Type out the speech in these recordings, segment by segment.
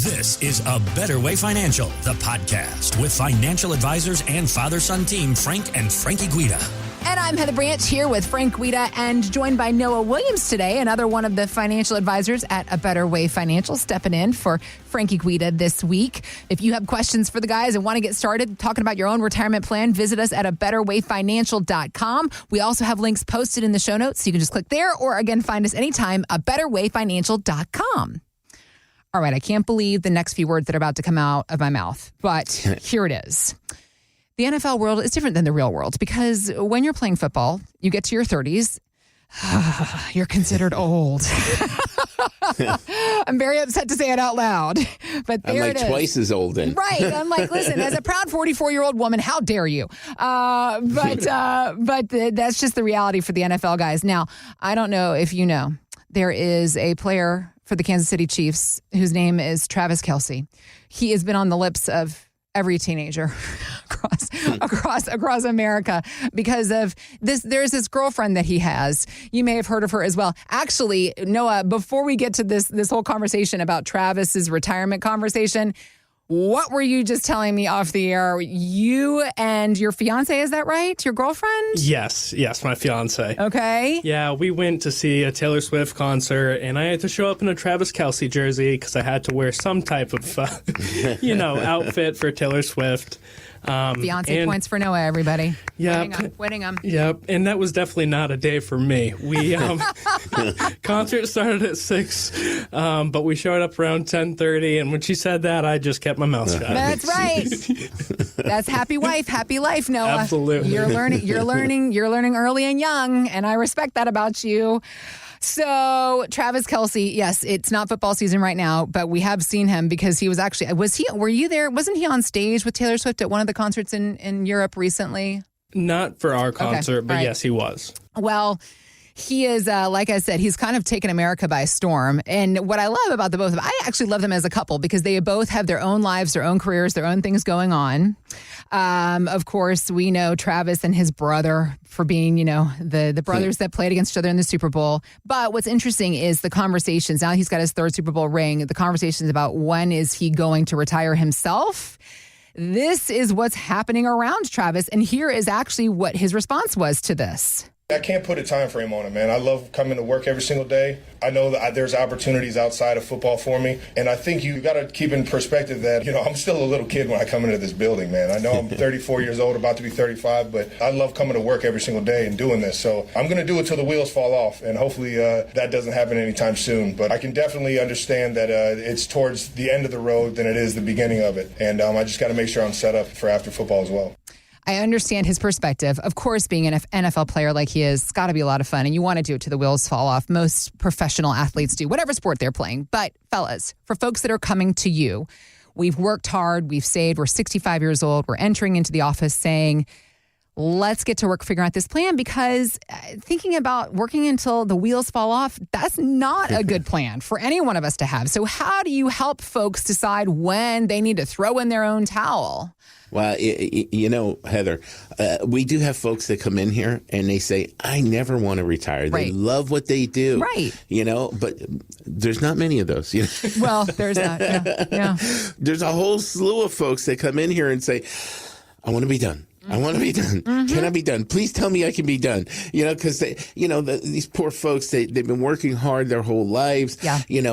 This is A Better Way Financial, the podcast with financial advisors and father-son team Frank and Frankie Guida. And I'm Heather Branch here with Frank Guida and joined by Noah Williams today, another one of the financial advisors at A Better Way Financial, stepping in for Frankie Guida this week. If you have questions for the guys and want to get started talking about your own retirement plan, visit us at abetterwayfinancial.com. We also have links posted in the show notes, so you can just click there or, again, find us anytime, abetterwayfinancial.com. All right, I can't believe the next few words that are about to come out of my mouth, but here it is. The NFL world is different than the real world because when you're playing football, you get to your 30s, you're considered old. I'm very upset to say it out loud, but there it is. I'm like twice as old then. Right. I'm like, listen, as a proud 44-year-old woman, how dare you? But that's just the reality for the NFL guys. Now, I don't know if you know, there is a player for the Kansas City Chiefs whose name is Travis Kelce. He has been on the lips of every teenager across America because of this. There's this girlfriend that he has. You may have heard of her as well. Actually, Noah, before we get to this whole conversation about Travis's retirement conversation, what were you just telling me off the air? You and your fiance, is that right? Your girlfriend? Yes, my fiance. Okay. Yeah, we went to see a Taylor Swift concert, and I had to show up in a Travis Kelce jersey because I had to wear some type of, outfit for Taylor Swift. Fiance points for Noah, everybody. Yeah, winning them. Yep, and that was definitely not a day for me. We concert started at 6, but we showed up around 10:30, and when she said that, I just kept my mouth shut. That's right. That's happy wife, happy life, Noah. Absolutely. You're learning early and young, and I respect that about you. So Travis Kelce, yes, it's not football season right now, but we have seen him because he was actually, were you there? Wasn't he on stage with Taylor Swift at one of the concerts in Europe recently? Not for our concert, but yes, he was. Well, he is, like I said, he's kind of taken America by storm. And what I love about the both of them, I actually love them as a couple because they both have their own lives, their own careers, their own things going on. Of course, we know Travis and his brother for being, the brothers that played against each other in the Super Bowl. But what's interesting is the conversations. Now he's got his third Super Bowl ring. The conversations about when is he going to retire himself. This is what's happening around Travis. And here is actually what his response was to this. I can't put a time frame on it, man. I love coming to work every single day. I know that there's opportunities outside of football for me. And I think you got to keep in perspective that, I'm still a little kid when I come into this building, man. I know I'm 34 years old, about to be 35, but I love coming to work every single day and doing this. So I'm going to do it till the wheels fall off. And hopefully that doesn't happen anytime soon. But I can definitely understand that it's towards the end of the road than it is the beginning of it. And I just got to make sure I'm set up for after football as well. I understand his perspective. Of course, being an NFL player like he is, it's got to be a lot of fun. And you want to do it till the wheels fall off. Most professional athletes do, whatever sport they're playing. But fellas, for folks that are coming to you, we've worked hard, we've saved, we're 65 years old, we're entering into the office saying, let's get to work figuring out this plan because thinking about working until the wheels fall off, that's not a good plan for any one of us to have. So how do you help folks decide when they need to throw in their own towel? Well, Heather, we do have folks that come in here and they say, I never want to retire. They love what they do. Right. But there's not many of those. Well, there's that. Yeah. There's a whole slew of folks that come in here and say, I want to be done. I want to be done. Mm-hmm. Can I be done? Please tell me I can be done. Because these poor folks, they've been working hard their whole lives. Yeah. And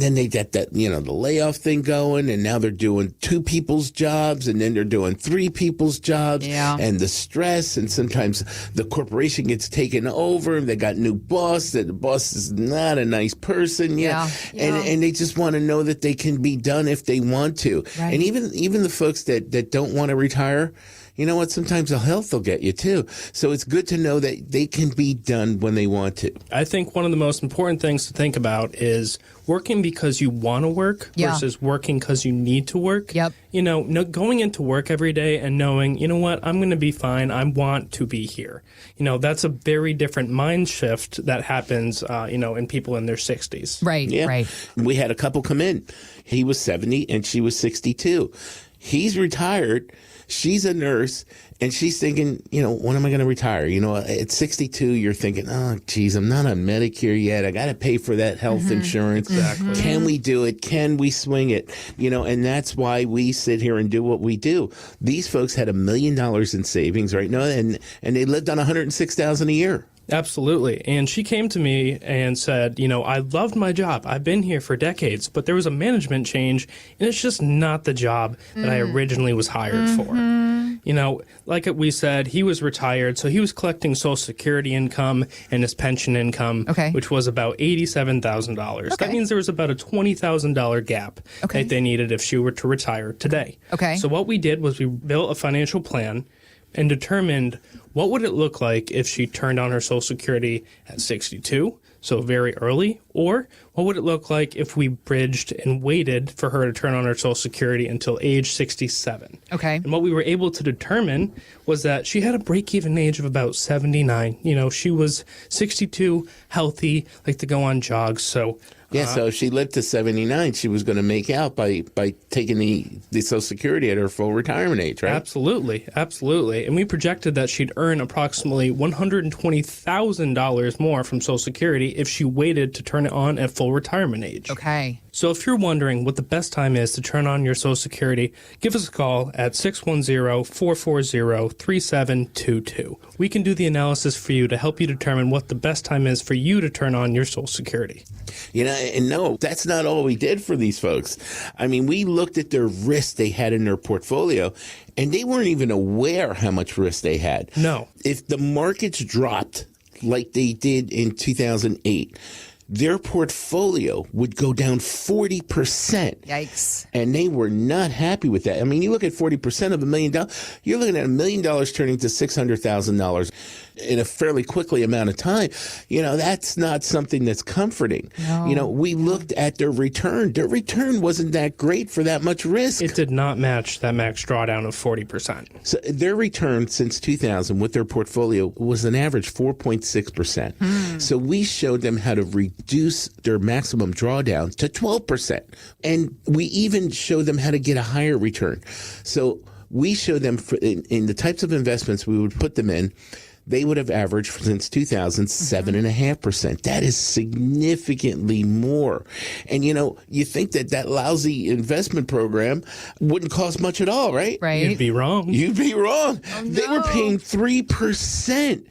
then they get that the layoff thing going, and now they're doing 2 people's jobs, and then they're doing 3 people's jobs. Yeah. And the stress, and sometimes the corporation gets taken over, and they got new boss. That the boss is not a nice person. Yeah. And they just want to know that they can be done if they want to. Right. And even the folks that don't want to retire. You know what? Sometimes the health will get you too. So it's good to know that they can be done when they want to. I think one of the most important things to think about is working because you want to work versus working because you need to work. Yep. Going into work every day and knowing, you know what, I'm going to be fine. I want to be here. That's a very different mind shift that happens, in people in their 60s. Right. Yeah. Right. We had a couple come in. He was 70 and she was 62. He's retired. She's a nurse, and she's thinking, when am I going to retire? At 62, you're thinking, oh, geez, I'm not on Medicare yet. I got to pay for that health insurance. Exactly. Can we do it? Can we swing it? And that's why we sit here and do what we do. These folks had $1 million in savings right now, and they lived on $106,000 a year. Absolutely. And she came to me and said, I loved my job. I've been here for decades, but there was a management change, and it's just not the job that I originally was hired for. Like we said, he was retired, so he was collecting Social Security income and his pension income, which was about $87,000. That means there was about a $20,000 gap that they needed if she were to retire today. So what we did was we built a financial plan and determined what would it look like if she turned on her Social Security at 62, so very early, or what would it look like if we bridged and waited for her to turn on her Social Security until age 67. And what we were able to determine was that she had a break-even age of about 79. She was 62, healthy, like to go on jogs, so... So if she lived to 79, she was going to make out by taking the Social Security at her full retirement age, right? Absolutely. And we projected that she'd earn approximately $120,000 more from Social Security if she waited to turn it on at full retirement age. So if you're wondering what the best time is to turn on your Social Security, give us a call at 610-440-3722. We can do the analysis for you to help you determine what the best time is for you to turn on your Social Security. And no, that's not all we did for these folks. I mean, we looked at their risk they had in their portfolio, and they weren't even aware how much risk they had. No. If the markets dropped like they did in 2008, their portfolio would go down 40%. Yikes. And they were not happy with that. I mean, you look at 40% of $1 million, you're looking at $1 million turning to $600,000 in a fairly quickly amount of time. That's not something that's comforting. No. We looked at their return. Their return wasn't that great for that much risk. It did not match that max drawdown of 40%. So their return since 2000 with their portfolio was an average 4.6%. So we showed them how to reduce their maximum drawdown to 12%. And we even showed them how to get a higher return. So we showed them in the types of investments we would put them in, they would have averaged since 2000 7.5%. That is significantly more. And you think that lousy investment program wouldn't cost much at all, right? You'd be wrong. You'd be wrong. Oh, no. They were paying 3%.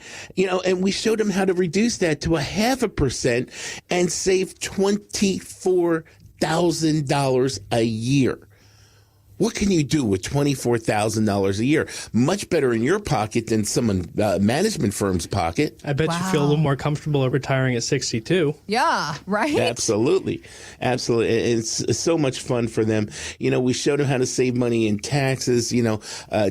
And we showed them how to reduce that to 0.5% and save $24,000 a year. What can you do with $24,000 a year? Much better in your pocket than some management firm's pocket. I bet you feel a little more comfortable at retiring at 62. Yeah, right? Absolutely. It's so much fun for them. We showed them how to save money in taxes,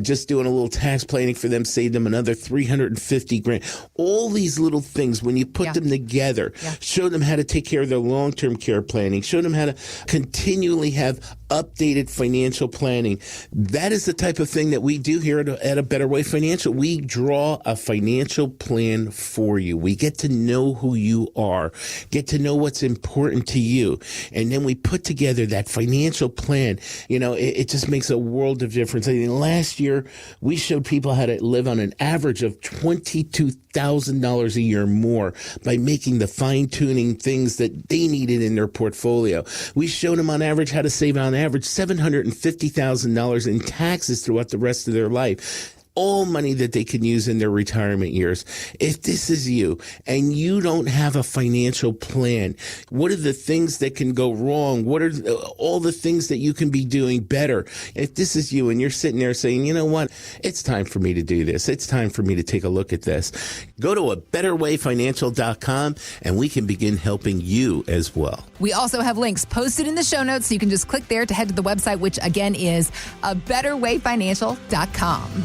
just doing a little tax planning for them saved them another $350,000. All these little things, when you put them together, show them how to take care of their long-term care planning, show them how to continually have updated financial planning. That is the type of thing that we do here at A Better Way Financial. We draw a financial plan for you. We get to know who you are, get to know what's important to you, and then we put together that financial plan. It just makes a world of difference. I mean, last year, we showed people how to live on an average of $22,000 a year more by making the fine-tuning things that they needed in their portfolio. We showed them on average how to save on average $750,000 in taxes throughout the rest of their life. All money that they can use in their retirement years. If this is you and you don't have a financial plan, what are the things that can go wrong? What are all the things that you can be doing better? If this is you and you're sitting there saying, you know what, it's time for me to do this. It's time for me to take a look at this. Go to abetterwayfinancial.com and we can begin helping you as well. We also have links posted in the show notes, so you can just click there to head to the website, which again is abetterwayfinancial.com.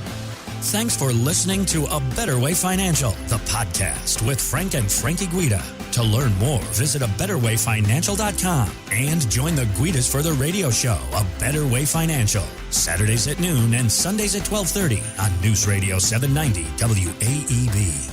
Thanks for listening to A Better Way Financial, the podcast with Frank and Frankie Guida. To learn more, visit abetterwayfinancial.com and join the Guidas for the radio show, A Better Way Financial, Saturdays at noon and Sundays at 12:30 on News Radio 790 WAEB.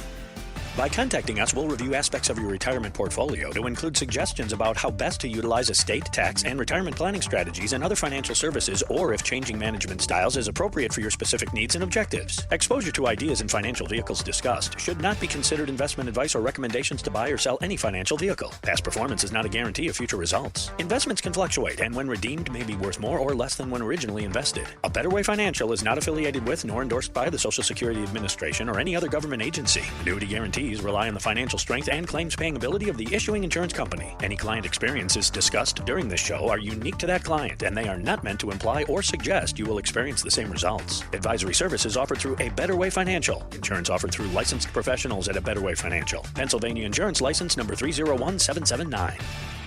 By contacting us, we'll review aspects of your retirement portfolio to include suggestions about how best to utilize estate, tax, and retirement planning strategies and other financial services, or if changing management styles is appropriate for your specific needs and objectives. Exposure to ideas and financial vehicles discussed should not be considered investment advice or recommendations to buy or sell any financial vehicle. Past performance is not a guarantee of future results. Investments can fluctuate, and when redeemed may be worth more or less than when originally invested. A Better Way Financial is not affiliated with nor endorsed by the Social Security Administration or any other government agency. Annuity guarantees rely on the financial strength and claims-paying ability of the issuing insurance company. Any client experiences discussed during this show are unique to that client, and they are not meant to imply or suggest you will experience the same results. Advisory services offered through A Better Way Financial. Insurance offered through licensed professionals at A Better Way Financial. Pennsylvania Insurance License number 301779.